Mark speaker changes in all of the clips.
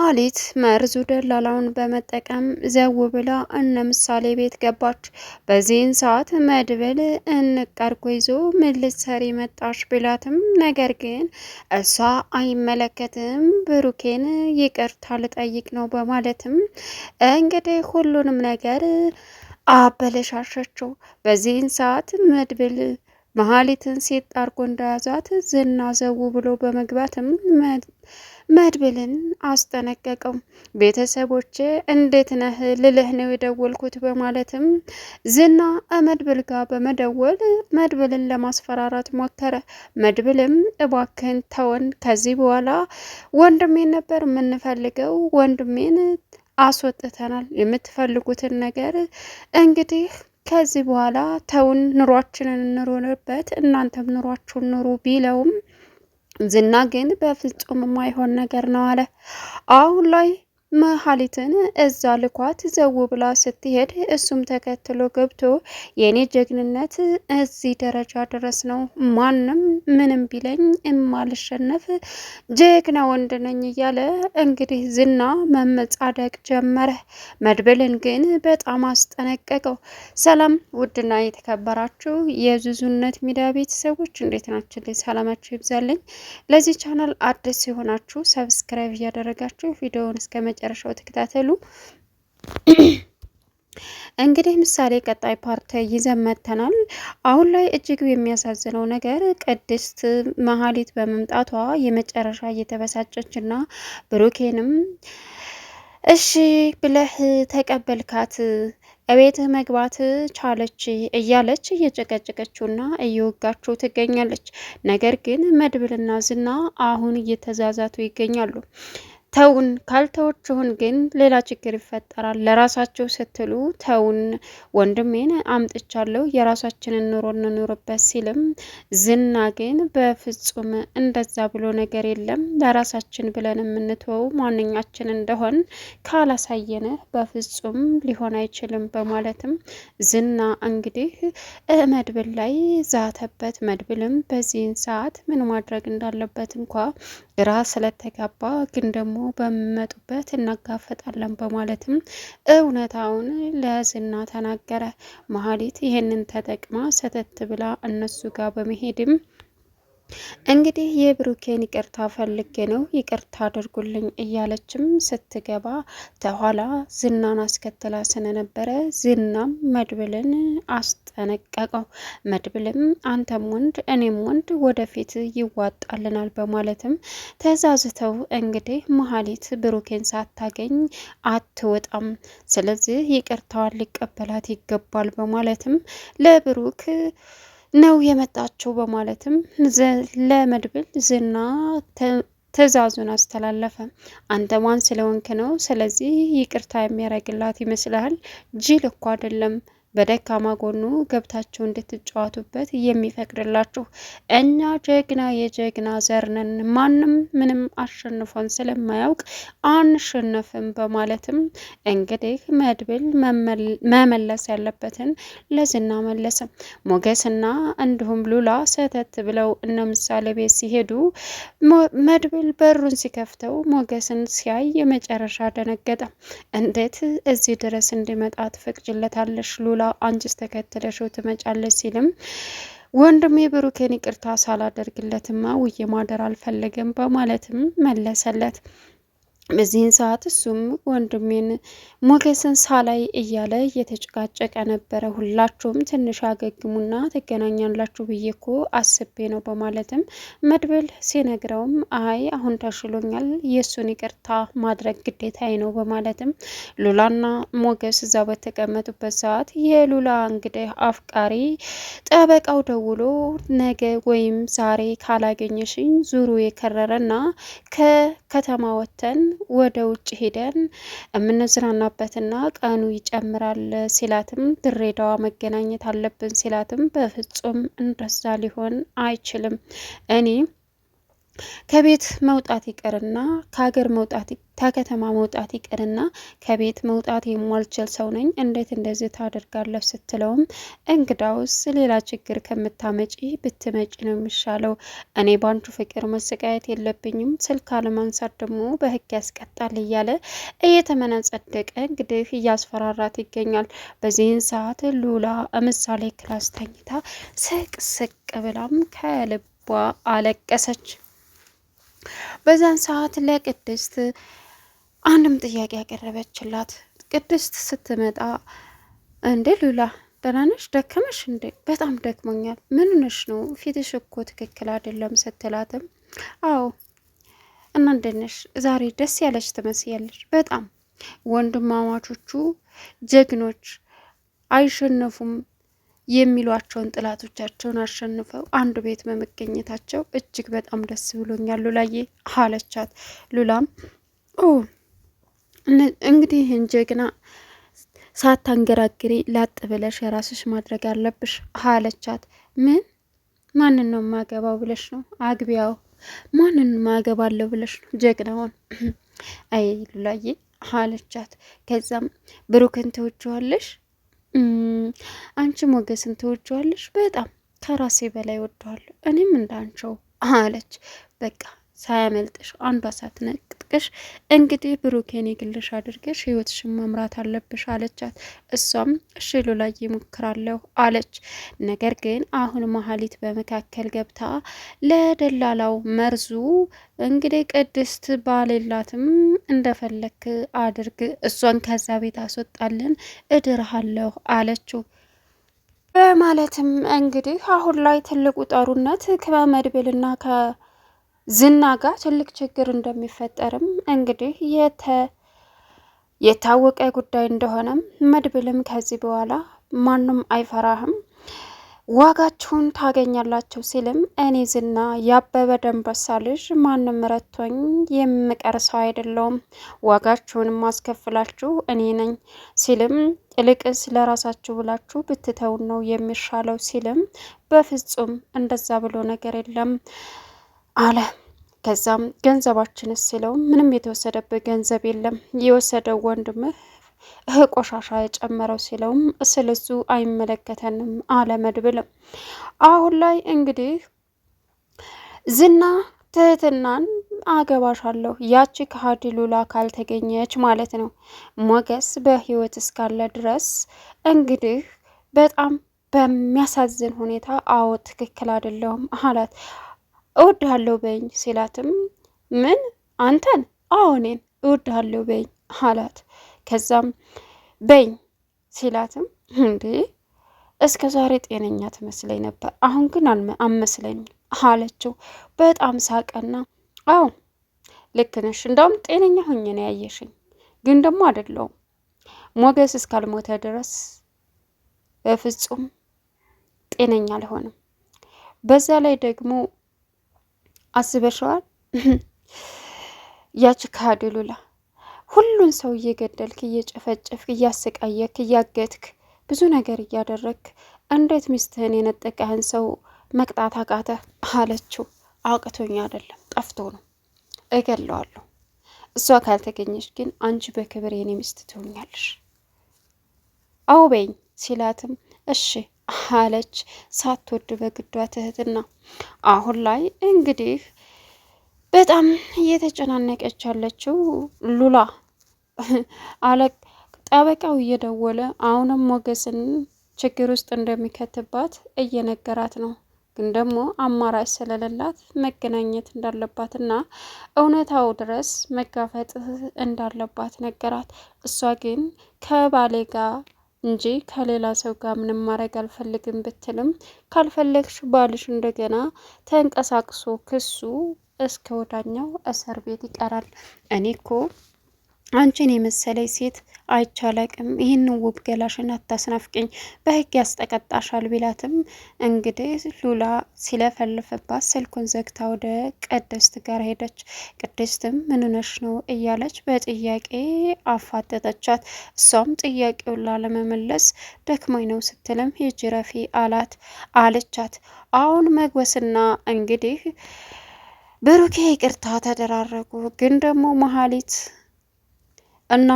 Speaker 1: መሀሊት መርዙ ደላላውን በመጠቀም ዘው ብላ እነ ምሳሌ ቤት ገባች። በዚህን ሰዓት መድብል እንቅ አርጎ ይዞ ምን ልትሰሪ መጣሽ ቢላትም ነገር ግን እሷ አይመለከትም ብሩኬን ይቅርታ ልጠይቅ ነው በማለትም እንግዲህ ሁሉንም ነገር አበለሻሸችው። በዚህን ሰዓት መድብል መሀሊትን ሴት አርጎ እንደያዛት ዝና ዘው ብሎ በመግባትም መድብልን አስጠነቀቀው። ቤተሰቦቼ እንዴት ነህ ልልህ ነው የደወልኩት በማለትም ዝና መድብል ጋር በመደወል መድብልን ለማስፈራራት ሞከረ። መድብልም እባክህን ተወን፣ ከዚህ በኋላ ወንድሜን ነበር የምንፈልገው፣ ወንድሜን አስወጥተናል፣ የምትፈልጉትን ነገር እንግዲህ ከዚህ በኋላ ተውን፣ ኑሯችንን እንኖርበት፣ እናንተም ኑሯችሁን ኑሩ ቢለውም ዝና ግን በፍጹም የማይሆን ነገር ነው አለ። አሁን ላይ መሀሊትን እዛ ልኳት ዘው ብላ ስትሄድ እሱም ተከትሎ ገብቶ የኔ ጀግንነት እዚህ ደረጃ ድረስ ነው፣ ማንም ምንም ቢለኝ እማልሸነፍ ጀግና ወንድ ነኝ እያለ እንግዲህ ዝና መመጻደቅ ጀመረ። መድብልን ግን በጣም አስጠነቀቀው። ሰላም ውድና የተከበራችሁ የዙዙነት ሚዲያ ቤተሰቦች እንዴት ናችሁ? ሰላማችሁ ይብዛልኝ። ለዚህ ቻናል አዲስ የሆናችሁ ሰብስክራይብ እያደረጋችሁ ቪዲዮውን እስከ መጨረሻው ተከታተሉ። እንግዲህ ምሳሌ ቀጣይ ፓርት ይዘን መጥተናል። አሁን ላይ እጅግ የሚያሳዝነው ነገር ቅድስት መሀሊት በመምጣቷ የመጨረሻ እየተበሳጨችና ብሩኬንም እሺ ብለህ ተቀበልካት እቤትህ መግባት ቻለች እያለች እየጨቀጨቀችውና እየወጋችው ትገኛለች። ነገር ግን መድብልና ዝና አሁን እየተዛዛቱ ይገኛሉ። ተውን ካልተወችሁን ግን ሌላ ችግር ይፈጠራል፣ ለራሳቸው ስትሉ ተውን፣ ወንድሜን አምጥቻለሁ የራሳችንን ኑሮ እንኑርበት ሲልም ዝና ግን በፍጹም እንደዛ ብሎ ነገር የለም፣ ለራሳችን ብለን የምንተወው ማንኛችን እንደሆን ካላሳየነ በፍጹም ሊሆን አይችልም በማለትም ዝና እንግዲህ መድብል ላይ ዛተበት። መድብልም በዚህን ሰዓት ምን ማድረግ እንዳለበት እንኳ ግራ ስለተጋባ ግን ደግሞ በሚመጡበት እናጋፈጣለን በማለትም እውነታውን ለዝና ተናገረ። መሀሊት ይህንን ተጠቅማ ሰተት ብላ እነሱ ጋር በመሄድም እንግዲህ የብሩኬን ይቅርታ ፈልጌ ነው ይቅርታ አድርጉልኝ እያለችም ስትገባ ተኋላ ዝናን አስከትላ ስለነበረ ዝናም መድብልን አስጠነቀቀው። መድብልም አንተም ወንድ እኔም ወንድ ወደፊት ይዋጣልናል በማለትም ተዛዝተው እንግዲህ መሀሊት ብሩኬን ሳታገኝ አትወጣም፣ ስለዚህ ይቅርታዋን ሊቀበላት ይገባል በማለትም ለብሩክ ነው የመጣችው በማለትም ለመድብል ዝና ትዕዛዙን አስተላለፈ። አንተ ማን ስለሆንክ ነው ስለዚህ ይቅርታ የሚያደርግላት ይመስልሃል? ጅል እኮ አይደለም በደካማ ጎኑ ገብታችሁ እንድትጫወቱበት የሚፈቅድላችሁ። እኛ ጀግና የጀግና ዘርነን ማንም ምንም አሸንፎን ስለማያውቅ አንሸነፍም በማለትም እንግዲህ መድብል መመለስ ያለበትን ለዝና መለሰ። ሞገስና እንዲሁም ሉላ ሰተት ብለው እነ ምሳሌ ቤት ሲሄዱ መድብል በሩን ሲከፍተው ሞገስን ሲያይ የመጨረሻ ደነገጠ። እንዴት እዚህ ድረስ እንዲመጣ ትፈቅጅለታለሽ ሉላ? አንቺስ ተከትለሽው ትመጫለሽ ሲልም ወንድሜ ብሩኬን ይቅርታ ሳላደርግለትማ ውዬ ማደር አልፈለገም በማለትም መለሰለት። በዚህን ሰዓት እሱም ወንድሜን ሞገስን ሳላይ እያለ እየተጨቃጨቀ ነበረ። ሁላችሁም ትንሽ አገግሙና ትገናኛላችሁ ብዬ እኮ አስቤ ነው በማለትም መድብል ሲነግረውም አይ አሁን ተሽሎኛል፣ የእሱን ይቅርታ ማድረግ ግዴታዬ ነው በማለትም ሉላና ሞገስ እዛ በተቀመጡበት ሰዓት የሉላ እንግዲህ አፍቃሪ ጠበቃው ደውሎ ነገ ወይም ዛሬ ካላገኘሽኝ ዙሩ የከረረና ከከተማ ወጥተን ወደ ውጭ ሄደን የምንዝናናበትና ቀኑ ይጨምራል ሲላትም ድሬዳዋ መገናኘት አለብን ሲላትም በፍጹም እንደዛ ሊሆን አይችልም፣ እኔ ከቤት መውጣት ይቅርና ከሀገር መውጣት ከከተማ መውጣት ይቅርና ከቤት መውጣት የማልችል ሰው ነኝ፣ እንዴት እንደዚህ ታደርጋለህ ስትለውም እንግዳውስ ሌላ ችግር ከምታመጪ ብትመጪ ነው የሚሻለው። እኔ ባንቹ ፍቅር መሰቃየት የለብኝም፣ ስልክ አለማንሳት ደግሞ በህግ ያስቀጣል እያለ እየተመናጸደቀ እንግዲህ እያስፈራራት ይገኛል። በዚህን ሰዓት ሉላ ምሳሌ ክላስ ተኝታ ስቅ ስቅ ብላም ከልቧ አለቀሰች። በዛን ሰዓት ለቅድስት አንድም ጥያቄ ያቀረበችላት ቅድስት ስትመጣ እንዴ ሉላ ደህና ነሽ? ደከመሽ እንዴ? በጣም ደክሞኛል። ምን ነሽ ነው? ፊትሽ እኮ ትክክል አይደለም ስትላትም አዎ እና እንዴት ነሽ? ዛሬ ደስ ያለሽ ትመስያለሽ። በጣም ወንድማማቾቹ ጀግኖች አይሸነፉም የሚሏቸውን ጥላቶቻቸውን አሸንፈው አንድ ቤት በመገኘታቸው እጅግ በጣም ደስ ብሎኛል ሉላዬ አለቻት። ሉላም እንግዲህ ይህን ጀግና ሳታንገራግሪ ላጥ ብለሽ የራስሽ ማድረግ አለብሽ አለቻት። ምን ማንን ነው ማገባው ብለሽ ነው? አግቢያው ማንን ማገባለሁ ብለሽ ነው? ጀግናውን አይ ሉላዬ አለቻት። ከዛም ብሩክን ትወጂዋለሽ? አንቺ ሞገስን ትወጂዋለሽ? በጣም ከራሴ በላይ ወደዋለሁ፣ እኔም እንዳንቸው አለች። በቃ ሳያመልጥሽ አንዷ ሳትነቅጥቅሽ እንግዲህ ብሩኬን የግልሽ አድርገሽ ህይወትሽን መምራት አለብሽ አለቻት። እሷም እሺ ሉላዬ እሞክራለሁ አለች። ነገር ግን አሁን መሀሊት በመካከል ገብታ ለደላላው መርዙ እንግዲህ ቅድስት ባሌላትም እንደፈለክ አድርግ፣ እሷን ከዛ ቤት አስወጣልን እድርሃለሁ አለችው። በማለትም እንግዲህ አሁን ላይ ትልቁ ጦርነት ከመድብልና ከዝና ጋር ትልቅ ችግር እንደሚፈጠርም እንግዲህ የታወቀ ጉዳይ እንደሆነም መድብልም ከዚህ በኋላ ማንም አይፈራህም ዋጋችሁን ታገኛላችሁ ሲልም እኔ ዝና ያበበ ደንበሳ ልጅ ማንም ረቶኝ የምቀር ሰው አይደለውም፣ ዋጋችሁን ማስከፍላችሁ እኔ ነኝ ሲልም ይልቅስ ለራሳችሁ ብላችሁ ብትተውን ነው የሚሻለው ሲልም በፍጹም እንደዛ ብሎ ነገር የለም አለ። ከዛም ገንዘባችንስ ሲለው ምንም የተወሰደበት ገንዘብ የለም፣ የወሰደው ወንድምህ ቆሻሻ የጨመረው ሲለውም ስለሱ አይመለከተንም አለ መድብልም። አሁን ላይ እንግዲህ ዝና ትህትናን አገባሻለሁ ያቺ ከሀዲ ሉላ ካልተገኘች ማለት ነው ሞገስ በህይወት እስካለ ድረስ እንግዲህ በጣም በሚያሳዝን ሁኔታ አዎ ትክክል አይደለሁም አላት። እወድሃለሁ በኝ ሲላትም ምን አንተን? አዎ እኔን እወድሃለሁ በኝ አላት። ከዛም በኝ ሲላትም እንዴ እስከ ዛሬ ጤነኛ ትመስለኝ ነበር፣ አሁን ግን አመስለኝም አለችው። በጣም ሳቀና አዎ ልክ ነሽ፣ እንዳውም ጤነኛ ሆኜ ነው ያየሽኝ፣ ግን ደግሞ አይደለሁም ሞገስ እስካልሞተ ድረስ በፍጹም ጤነኛ አልሆንም። በዛ ላይ ደግሞ አስበሽዋል ያቺ ከሀዲ ሉላ ሁሉን ሰው እየገደልክ እየጨፈጨፍክ እያሰቃየክ እያገትክ ብዙ ነገር እያደረግክ እንዴት ሚስትህን የነጠቀህን ሰው መቅጣት አቃተ አለችው። አቅቶኝ አይደለም ጠፍቶ ነው፣ እገለዋለሁ። እሷ ካልተገኘች ግን አንቺ በክብር የኔ ሚስት ትሆኛለሽ አው በኝ ሲላትም እሺ አለች ሳትወድ በግዷ ትህትና። አሁን ላይ እንግዲህ በጣም እየተጨናነቀች ያለችው ሉላ ጠበቃው እየደወለ አሁንም ሞገስን ችግር ውስጥ እንደሚከትባት እየነገራት ነው። ግን ደግሞ አማራጭ ስለሌላት መገናኘት እንዳለባትና እውነታው ድረስ መጋፈጥ እንዳለባት ነገራት። እሷ ግን ከባሌ ጋር እንጂ ከሌላ ሰው ጋር ምንም ማድረግ አልፈልግም ብትልም ካልፈለግሽ ባልሽ እንደገና ተንቀሳቅሶ ክሱ እስከ ወዳኛው እስር ቤት ይቀራል። እኔ እኮ አንቺን የመሰለኝ ሴት አይቻላቅም፣ ይህን ውብ ገላሽን አታስናፍቅኝ፣ በህግ ያስጠቀጣሻል ቢላትም እንግዲህ ሉላ ሲለፈልፍባት ስልኩን ዘግታ ወደ ቅድስት ጋር ሄደች። ቅድስትም ምን ሆነሽ ነው እያለች በጥያቄ አፋጠጠቻት። እሷም ጥያቄውን ላለመመለስ ደክሞኝ ነው ስትልም ሂጂ ረፊ አለቻት። አሁን መግበስና እንግዲህ ብሩኬ ይቅርታ ተደራረጉ። ግን ደግሞ መሀሊት እና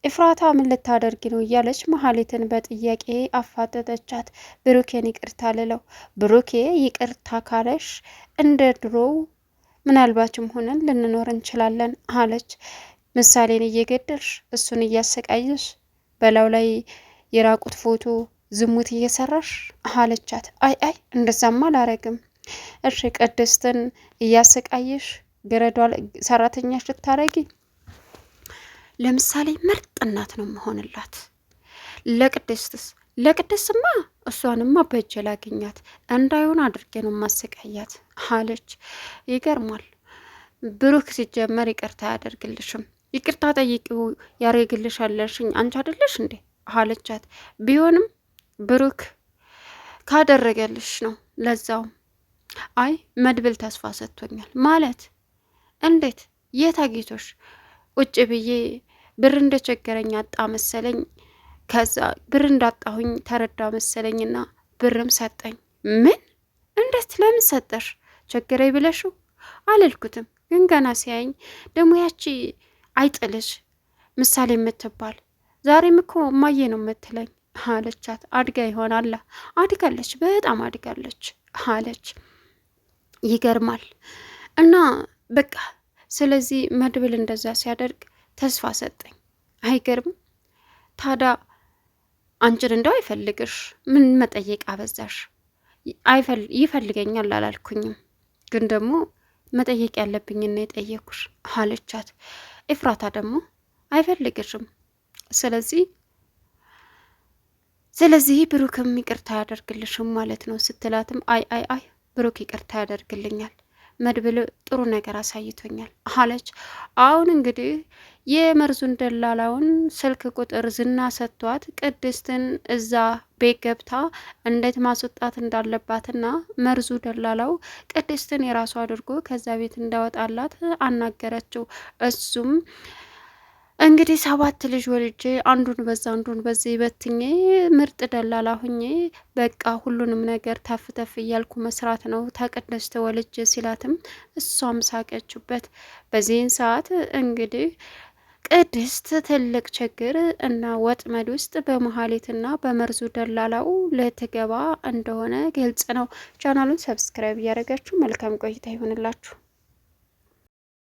Speaker 1: ኢፍራታ ምን ልታደርጊ ነው እያለች መሀሊትን በጥያቄ አፋጠጠቻት። ብሩኬን ይቅርታ ልለው ብሩኬ ይቅርታ ካለሽ እንደ ድሮው ምናልባችም ሆነን ልንኖር እንችላለን አለች። ምሳሌን እየገደልሽ እሱን እያሰቃየሽ በላው ላይ የራቁት ፎቶ ዝሙት እየሰራሽ አለቻት። አይ እንደዛማ አላረግም። እሺ ቅድስትን እያሰቃየሽ ገረዷ ሰራተኛሽ ልታረጊ? ለምሳሌ ምርጥ እናት ነው መሆንላት። ለቅድስትማ እሷንማ በእጄ ላገኛት እንዳይሆን አድርጌ ነው ማሰቃያት አለች። ይገርማል። ብሩክ ሲጀመር ይቅርታ አያደርግልሽም። ይቅርታ ጠይቂው ያደርግልሻለሽኝ አንቺ አይደለሽ እንዴ አለቻት። ቢሆንም ብሩክ ካደረገልሽ ነው ለዛውም። አይ መድብል ተስፋ ሰጥቶኛል ማለት እንዴት? የት አግኝቶሽ? ቁጭ ብዬ ብር እንደቸገረኝ አጣ መሰለኝ። ከዛ ብር እንዳጣሁኝ ተረዳ መሰለኝና ብርም ሰጠኝ። ምን? እንዴት? ለምን ሰጠሽ? ቸገረኝ ብለሽው? አልልኩትም፣ ግን ገና ሲያየኝ ደግሞ ያቺ አይጥልሽ ምሳሌ የምትባል ዛሬም እኮ እማዬ ነው የምትለኝ አለቻት። አድጋ ይሆናላ። አድጋለች፣ በጣም አድጋለች አለች። ይገርማል። እና በቃ ስለዚህ መድብል እንደዛ ሲያደርግ ተስፋ ሰጠኝ። አይገርም? ታዲያ አንቺን እንደው አይፈልግሽ? ምን መጠየቅ አበዛሽ? ይፈልገኛል አላልኩኝም፣ ግን ደግሞ መጠየቅ ያለብኝና የጠየኩሽ አለቻት። ኤፍራታ ደግሞ አይፈልግሽም፣ ስለዚህ ብሩክም ይቅርታ ያደርግልሽም ማለት ነው ስትላትም አይ ብሩክ ይቅርታ ያደርግልኛል፣ መድብል ጥሩ ነገር አሳይቶኛል አለች። አሁን እንግዲህ የመርዙን ደላላውን ስልክ ቁጥር ዝና ሰጥቷት ቅድስትን እዛ ቤት ገብታ እንዴት ማስወጣት እንዳለባትና መርዙ ደላላው ቅድስትን የራሱ አድርጎ ከዛ ቤት እንዳወጣላት አናገረችው። እሱም እንግዲህ 7 ልጅ ወልጄ አንዱን በዛ አንዱን በዚህ በትኜ ምርጥ ደላላ ሁኜ በቃ ሁሉንም ነገር ተፍ ተፍ እያልኩ መስራት ነው ተቅድስት ወልጄ ሲላትም እሷም ሳቀችበት። በዚህን ሰዓት እንግዲህ ቅድስት ትልቅ ችግር እና ወጥመድ ውስጥ በመሀሌትና በመርዙ ደላላው ልትገባ እንደሆነ ግልጽ ነው። ቻናሉን ሰብስክራይብ እያደረጋችሁ መልካም ቆይታ ይሆንላችሁ።